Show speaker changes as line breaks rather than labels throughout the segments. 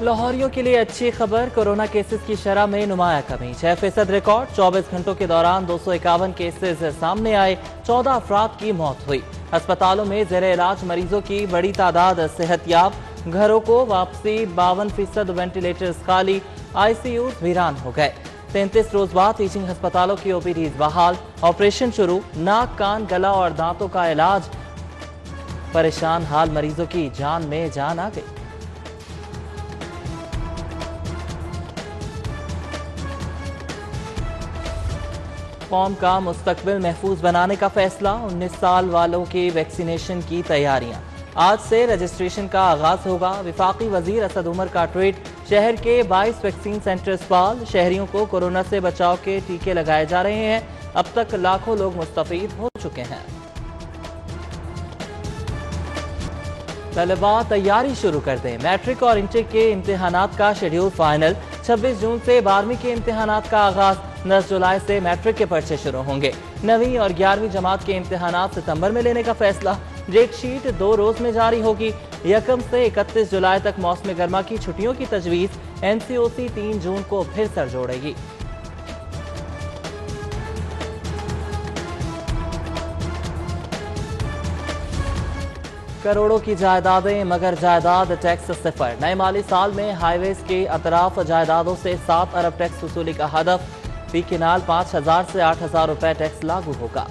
लाहौरियों के लिए अच्छी खबर, कोरोना केसेस की शरह में नुमाया कमी, 6% रिकॉर्ड। 24 घंटों के दौरान 251 केसेस सामने आए, 14 अफराद की मौत हुई। अस्पतालों में ज़ेरे इलाज मरीजों की बड़ी तादाद सेहतयाब, घरों को वापसी, 52% वेंटिलेटर्स खाली, ICUs वीरान हो गए। 33 रोज बाद टीचिंग अस्पतालों की OPDs बहाल, ऑपरेशन शुरू, नाक, कान, गला और दांतों का इलाज। परेशान हाल मरीजों की जान में जान आ गई। कौम का मुस्तकबिल महफूज बनाने का फैसला, 19 साल वालों की वैक्सीनेशन की तैयारियां। आज से रजिस्ट्रेशन का आगाज होगा। वफाकी वजीर असद उमर का ट्वीट, शहर के 22 वैक्सीन सेंटर्स फाल, शहरियों को कोरोना से बचाव के टीके लगाए जा रहे हैं। अब तक लाखों लोग मुस्तफीद हो चुके हैं। तलबा तैयारी शुरू कर दें, मैट्रिक और इंटर के इम्तिहानात का शेड्यूल फाइनल। 26 जून से 12वीं के इम्तिहानात का आगाज, 10 जुलाई से मैट्रिक के पर्चे शुरू होंगे। 9वीं और 11वीं जमात के इम्तिहानात सितंबर में लेने का फैसला। डेट शीट 2 रोज में जारी होगी। 1 से 31 जुलाई तक मौसम गर्मा की छुट्टियों की तजवीज। NCOC 3 जून को फिर सर जोड़ेगी। करोड़ों की जायदादें मगर जायदाद टैक्स सिफर। नए माली साल में हाईवेज के अतराफ जायदादों से 7 अरब टैक्स वसूली का हदफ। फी किनाल 5,000 से 8,000 रुपए टैक्स लागू होगा।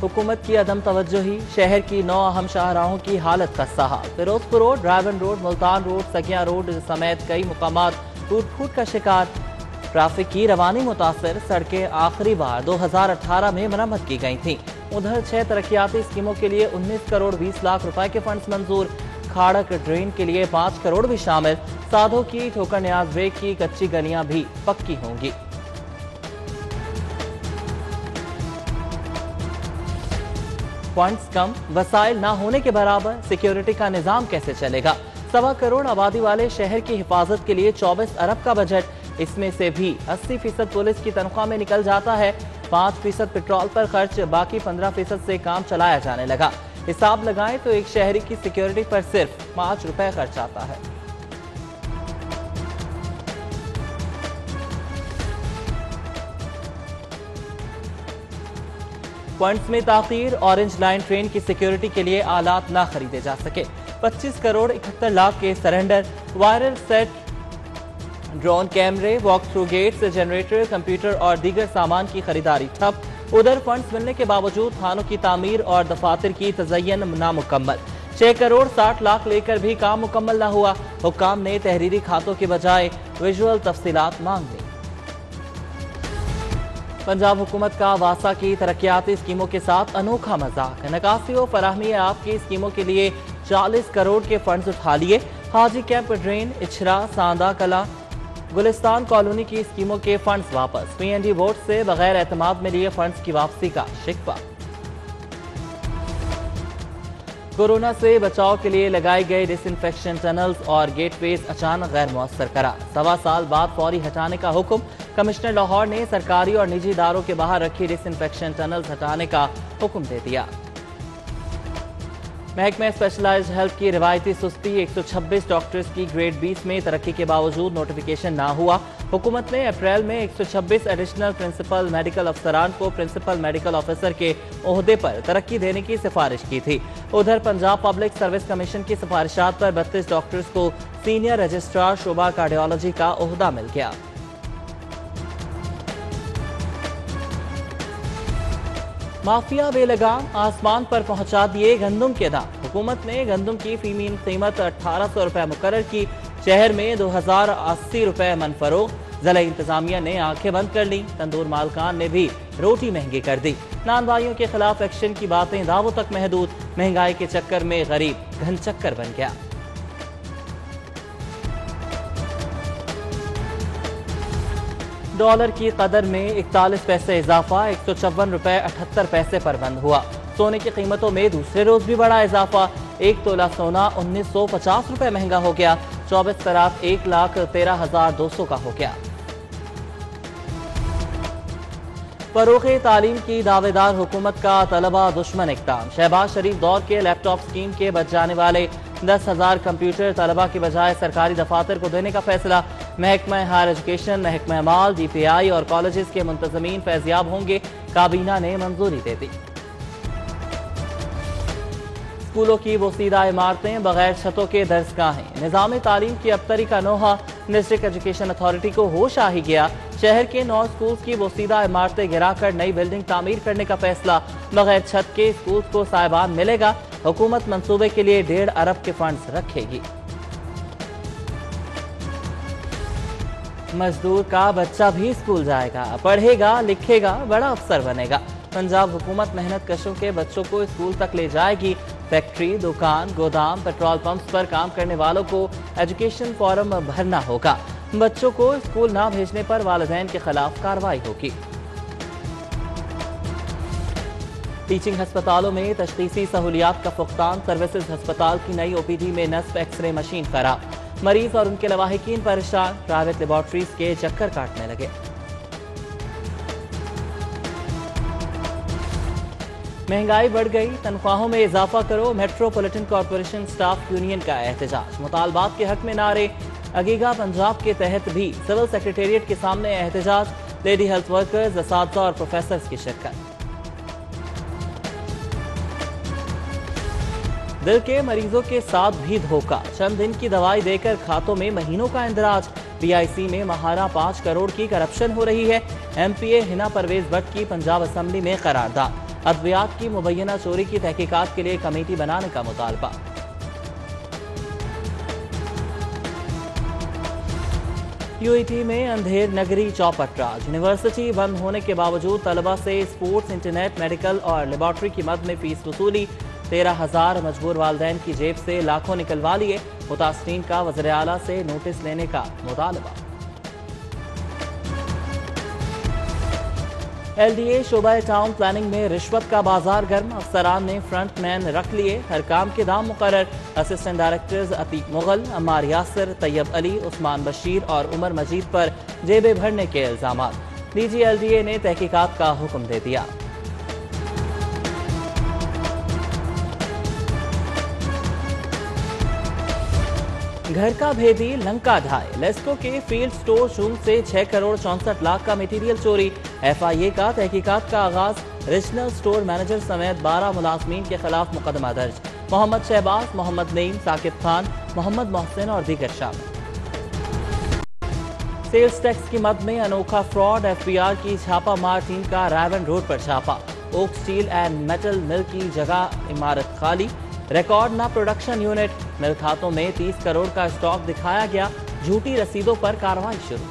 हुकूमत की अदम तवज्जोही, शहर की 9 अहम शाहराहों की हालत खस्ताहाल। फिरोजपुर रोड, ड्राइवन road, Multan road, Saggian road समेत कई मुकामात टूट फूट का शिकार। ट्रैफिक की रवानी मुतासर, सड़कें आखिरी बार 2018 में मरम्मत की गई थी। उधर 6 तरक्याती स्कीमों के लिए 19 करोड़ 20 लाख रुपए के फंड्स मंजूर। खाड़क ड्रेन के लिए 5 करोड़ भी शामिल। साधो की ठोकर न्याज बेग की कच्ची गलियां भी पक्की होंगी। फंड्स कम, वसाइल ना होने के बराबर, सिक्योरिटी का निजाम कैसे चलेगा? 1.25 करोड़ आबादी वाले शहर की हिफाजत के लिए 24 अरब का बजट। इसमें से भी 80% पुलिस की तनख्वाह में निकल जाता है। 5% पेट्रोल पर खर्च, बाकी 15% से काम चलाया जाने लगा। हिसाब लगाएं तो एक शहरी की सिक्योरिटी पर सिर्फ 5 रुपए खर्च आता है। फंड्स में ताखीर, ऑरेंज लाइन ट्रेन की सिक्योरिटी के लिए आलात ना खरीदे जा सके। 25 करोड़ 71 लाख के surrender. Wireless set, drone cameras, walk through gates, generator, computer और दीगर सामान की खरीदारी ठप। उधर फंड्स मिलने के बावजूद थानों की तामीर और दफातर की तज़य्यन नामुकम्मल। 6 करोड़ 60 लाख लेकर भी काम मुकम्मल न हुआ। हुक्काम ने तहरीरी खातों के बजाय विजुअल तफसीलात मांग ली। पंजाब हुकूमत का वासा की तरक्याती स्कीमों के साथ अनोखा मजाक। नकासी और फराहमी आपकी स्कीमों के लिए 40 करोड़ के फंड्स उठा लिए। हाजी कैंप ड्रेन, इछरा, सांदा कला, गुलिस्तान कॉलोनी की स्कीमों के फंड्स वापस। PND बोर्ड से बगैर एतमाद में लिए फंड्स की वापसी का शिकवा। कोरोना से बचाव के लिए लगाए गए डिसइंफेक्शन टनल्स और गेटवेज अचानक गैर मुअस्सर करार। 1.25 साल बाद फौरी हटाने का हुक्म। कमिश्नर लाहौर ने सरकारी और निजी इदारों के बाहर रखी डिसइंफेक्शन टनल्स हटाने का हुक्म दे दिया। महकमे स्पेशलाइज्ड हेल्थ की रिवायती सुस्ती, 126 डॉक्टर्स की ग्रेड 20 में तरक्की के बावजूद नोटिफिकेशन ना हुआ। हुकूमत ने अप्रैल में 126 एडिशनल प्रिंसिपल मेडिकल अफसरान को प्रिंसिपल मेडिकल ऑफिसर के ओहदे पर तरक्की देने की सिफारिश की थी। उधर पंजाब पब्लिक सर्विस कमीशन की सिफारिशात पर 32 डॉक्टर्स को सीनियर रजिस्ट्रार शोबा कार्डियोलॉजी का ओहदा मिल गया। माफिया बेलगाम, आसमान पर पहुंचा दिए गंदम के दाम। हुकूमत ने गंदम की फीमीन कीमत 1800 रुपए मुकर्रर की। शहर में 2080 रुपए मन फरोख्त। जिला इंतजामिया ने आंखें बंद कर ली। तंदूर मालकान ने भी रोटी महंगी कर दी। नान भाइयों के खिलाफ एक्शन की बातें दावों तक महदूद। महंगाई के चक्कर में गरीब घन चक्कर बन गया। डॉलर की कदर में 41 पैसे इजाफा, 154 रुपए 78 पैसे पर बंद हुआ। सोने की कीमतों में दूसरे रोज भी बड़ा इजाफा। 1 तोला सोना 1950 रुपए महंगा हो गया। 24 कैरेट 1,13,200 का हो गया। फरोग़ तालीम की दावेदार हुकूमत का तलबा दुश्मन इक़दाम। शहबाज शरीफ दौर के लैपटॉप स्कीम के बच जाने वाले 10,000 कंप्यूटर तलबा की बजाय सरकारी दफातर को देने का फैसला। महकमा हायर एजुकेशन, महकमा माल, DPI और कॉलेजेस के मुंतजमीन फैज़याब होंगे। काबीना ने मंजूरी दे दी। स्कूलों की बोसीदा इमारतें, बगैर छतों के दर्सगाहें, निज़ाम तालीम की अबतरी का नोहा। डिस्ट्रिक्ट एजुकेशन अथॉरिटी को होश आ ही गया। शहर के 9 स्कूल्स की बोसीदा इमारतें गिराकर नई बिल्डिंग तामीर करने का फैसला। बगैर छत के स्कूल्स को साहिबान मिलेगा। हुकूमत मंसूबे के लिए 1.5 अरब के फंड्स रखेगी। मजदूर का बच्चा भी स्कूल जाएगा, पढ़ेगा, लिखेगा, बड़ा अफसर बनेगा। पंजाब हुकूमत मेहनत कशों के बच्चों को स्कूल तक ले जाएगी। फैक्ट्री, दुकान, गोदाम, पेट्रोल पंप्स पर काम करने वालों को एजुकेशन फॉर्म भरना होगा। बच्चों को स्कूल ना भेजने पर वालिदैन के खिलाफ कार्रवाई होगी। टीचिंग हस्पतालों में तशखीसी सहूलियात का फुकतान। सर्विसेज हस्पताल की नई OPD में नस्ब एक्सरे मशीन खराब। मरीज और उनके लवाहिकीन परेशान। प्राइवेट लेबॉर्ट्रीज के चक्कर काटने लगे। महंगाई बढ़ गई, तनख्वाहों में इजाफा करो। मेट्रोपॉलिटन कॉरपोरेशन स्टाफ यूनियन का एहतजाज। मुतालबात के हक में नारे। अगीगा पंजाब के तहत भी सिविल सेक्रेटेरिएट के सामने एहतजाज। लेडी हेल्थ वर्कर्स, असातिज़ा और प्रोफेसर्स की शिरकत। दिल के मरीजों के साथ भी धोखा। चंद दिन की दवाई देकर खातों में महीनों का इंदराज। BIC में महारा 5 करोड़ की करप्शन हो रही है। MPA हिना परवेज भट्ट की पंजाब असम्बली में करारदाद। अद्वियात की मुबैना चोरी की तहकीकात के लिए कमेटी बनाने का मुतालबा। UET में अंधेर नगरी चौपट राज। यूनिवर्सिटी बंद होने के बावजूद तलबा से स्पोर्ट्स, इंटरनेट, मेडिकल और लेबॉर्ट्री की मद में फीस वसूली। 13,000 मजबूर वालदैन की जेब से लाखों निकलवा लिए। मुतासरीन का वज़ीर आला से नोटिस लेने का मुतालबा। LDA शोबा टाउन प्लानिंग में रिश्वत का बाजार गर्म। अफसरान ने फ्रंट मैन रख लिए। हर काम के दाम मुकर्रर। असिस्टेंट डायरेक्टर्स अतीक मुगल, अम्मार यासिर, तैयब अली, उस्मान बशीर और उमर मजीद पर जेबें भरने के इल्जामात। DG LDA ने तहकीकात का हुक्म दे दिया। घर का भेदी लंका ढाए। लेस्को के फील्ड स्टोर शूम से 6 करोड़ 64 लाख का मटीरियल चोरी। FIA का तहकीकात का आगाज। रीजनल स्टोर मैनेजर समेत 12 मुलाजमीन के खिलाफ मुकदमा दर्ज। मोहम्मद शहबाज, मोहम्मद नईम, साकिब खान, मोहम्मद मोहसिन और दीगर शामिल। सेल्स टैक्स की मद में अनोखा फ्रॉड। FBR की छापा मार टीम का रायवन रोड पर छापा। ओक स्टील एंड मेटल मिल की जगह इमारत खाली। रिकॉर्ड ना प्रोडक्शन यूनिट। मिल खातों में 30 करोड़ का स्टॉक दिखाया गया। झूठी रसीदों पर कार्रवाई शुरू।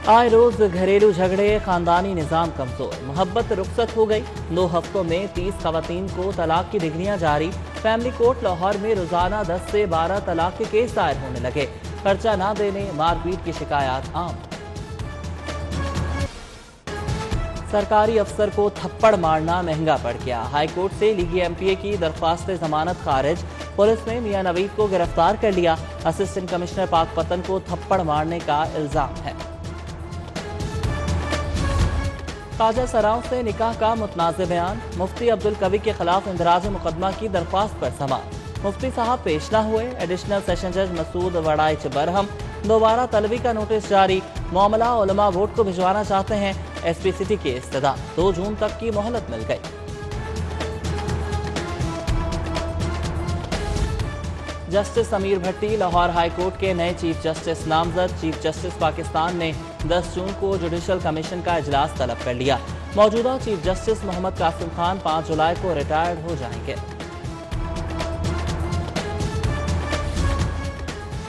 आए रोज घरेलू झगड़े, खानदानी निजाम कमजोर। मोहब्बत रुखसत हो गई। 2 हफ्तों में 30 खवातीन को तलाक की डिग्रियां जारी। फैमिली कोर्ट लाहौर में रोजाना 10 से 12 तलाक के केस दायर होने लगे। खर्चा ना देने, मारपीट की शिकायत आम। सरकारी अफसर को थप्पड़ मारना महंगा पड़ गया। हाईकोर्ट से लीगी MPA की दरख्वास्त जमानत खारिज। पुलिस ने मियां नवीद को गिरफ्तार कर लिया। असिस्टेंट कमिश्नर पाकपतन को थप्पड़ मारने का इल्जाम है। ख्वाजा सराव से निकाह का मुतनाज़ बयान। मुफ्ती अब्दुल कवी के खिलाफ इंदराज मुकदमा की दरख्वास्त पर समाअत। मुफ्ती साहब पेश न हुए। एडिशनल सेशन जज मसूद वड़ाइच बरहम। दोबारा तलबी का नोटिस जारी। मामला उलमा बोर्ड को भिजवाना चाहते हैं। SP सिटी के इस्तदा। 2 जून तक की मोहलत मिल गई। जस्टिस समीर भट्टी लाहौर हाई कोर्ट के नए चीफ जस्टिस नामजद। चीफ जस्टिस पाकिस्तान ने 10 जून को जुडिशल कमीशन का इजलास तलब कर लिया। मौजूदा चीफ जस्टिस मोहम्मद कासिम खान 5 जुलाई को रिटायर्ड हो जाएंगे।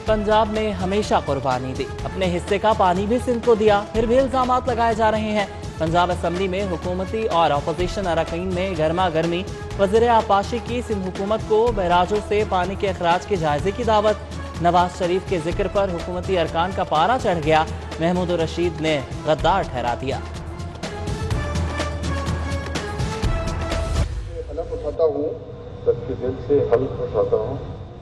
पंजाब ने हमेशा कुर्बानी दी। अपने हिस्से का पानी भी सिंध को दिया। फिर भी इल्जामात लगाए जा रहे हैं। पंजाब असम्बली में हुकूमती और अपोजिशन अरकान में गर्मा गर्मी। वज़ीर आपाशी की सिंध हुकूमत को बैराजों से पानी के अखराज के जायजे की दावत। नवाज शरीफ के जिक्र पर हुकूमती अरकान का पारा चढ़ गया। महमूद रशीद ने गद्दार ठहरा दिया।
हलफ उठाता हूँ, सबके दिल से हलफ उठाता हूँ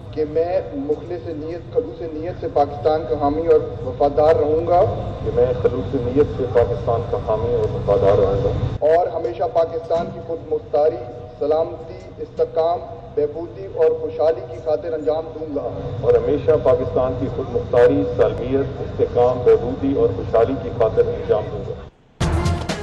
कि मैं मुखलिस नीयत खलूस नीयत से पाकिस्तान का हामी और वफादार रहूँगा। कि मैं खलूस नीयत से पाकिस्तान का हामी और वफादार रहूँगा और हमेशा पाकिस्तान की खुद मुख्तारी, सलामती, इस्तेकाम, बहबूदी और खुशहाली की खातिर अंजाम दूंगा
और हमेशा पाकिस्तान की खुद मुख्तारी, सालमियत, इस्तेकाम, बहबूदी और खुशहाली की खातिर अंजाम दूंगा।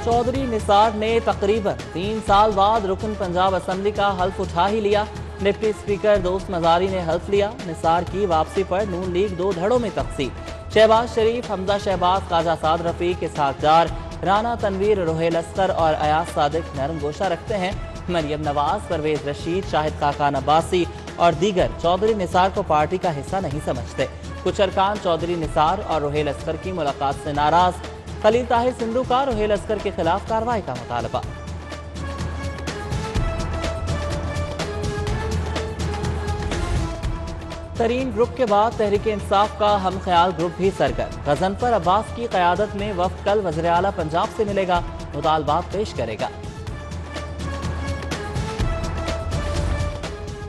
चौधरी निसार ने तकरीबन 3 साल बाद रुकन पंजाब असम्बली का हल्फ उठा ही लिया। डिप्टी स्पीकर दोस्त मजारी ने हल्फ लिया। निसार की वापसी पर नून लीग 2 धड़ों में तकसीम। शहबाज शरीफ, हमजा शहबाज, ख्वाजा साद रफीक, इसहाक डार, राना तनवीर, रोहेल अस्कर और अयाज सादिक नरम गोशा रखते हैं। मरियम नवाज, परवेज रशीद, शाहिद खाकान अब्बासी और दीगर चौधरी निसार को पार्टी का हिस्सा नहीं समझते। कुछ अरकान चौधरी निसार और रोहेल अस्कर की मुलाकात से नाराज। खलील ताहिर सिंधु का रोहेल अस्कर के खिलाफ कार्रवाई का मुतालबा। तरीन ग्रुप के बाद तहरीक इंसाफ का हम ख्याल ग्रुप भी सरगर्म। गजनफर अब्बास की क़यादत में वफ्द कल वज़ीर आला पंजाब से मिलेगा, मुतालबात पेश करेगा।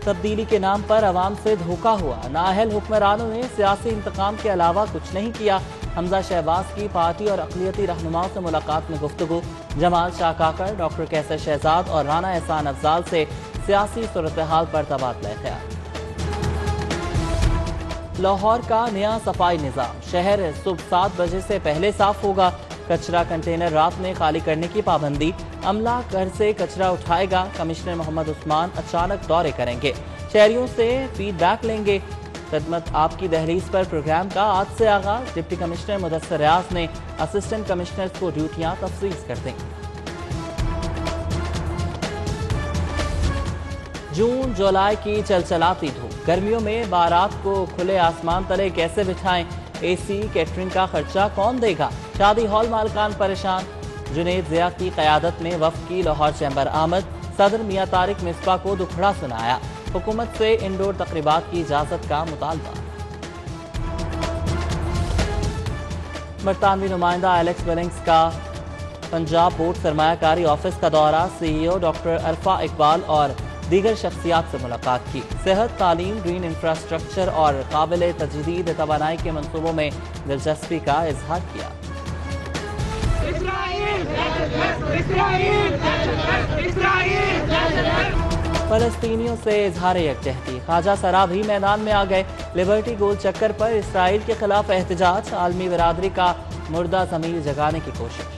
तब्दीली के नाम पर अवाम से धोखा हुआ। नाअहल हुक्मरानों ने सियासी इंतकाम के अलावा कुछ नहीं किया। हमजा शहबाज की पार्टी और अक़लियती रहनुमाओं से मुलाकात में गुफ्तगू। जमाल शाह काकड़, डॉक्टर कैसर शहजाद और राना एहसान अफजाल से सियासी सूरत हाल पर तबादला ख्याल। लाहौर का नया सफाई निज़ाम। शहर सुबह 7 बजे से पहले साफ होगा। कचरा कंटेनर रात में खाली करने की पाबंदी। अमला घर से कचरा उठाएगा। कमिश्नर मोहम्मद उस्मान अचानक दौरे करेंगे, शहरियों से फीडबैक लेंगे। खिदमत आपकी दहलीज पर प्रोग्राम का आज से आगाज। डिप्टी कमिश्नर मुदस्सर रियाज ने असिस्टेंट कमिश्नर्स को ड्यूटियां तफसीस कर दी। जून जुलाई की चलचलाती धूप। गर्मियों में बारात को खुले आसमान तले कैसे बिठाएं? एसी कैटरिंग का खर्चा कौन देगा? शादी हॉल मालकान परेशान। जुनेद ज़िया की क़यादत में वफ़द की लाहौर चैम्बर आमद। सदर मियां तारिक मिसबा को दुखड़ा सुनाया। हुकूमत से इंडोर तकरीबात की इजाज़त का मुतालबा। बरतानवी नुमाइंदा एलेक्स बिलिंग्स का पंजाब बोर्ड सरमायाकारी ऑफिस का दौरा। CEO डॉक्टर अरफा इकबाल और दीगर शख्सियात से मुलाकात की। सेहत, तालीम, ग्रीन इंफ्रास्ट्रक्चर और काबिल तजदीद तवानाई के मंसूबों में दिलचस्पी का इजहार किया। फलस्तीनियों से इजहार यकजहती। ख्वाजा सरा भी मैदान में आ गए। लिबर्टी गोल चक्कर पर इसराइल के खिलाफ एहतजाज। आलमी बिरादरी का मुर्दा ज़मीर जगाने की कोशिश।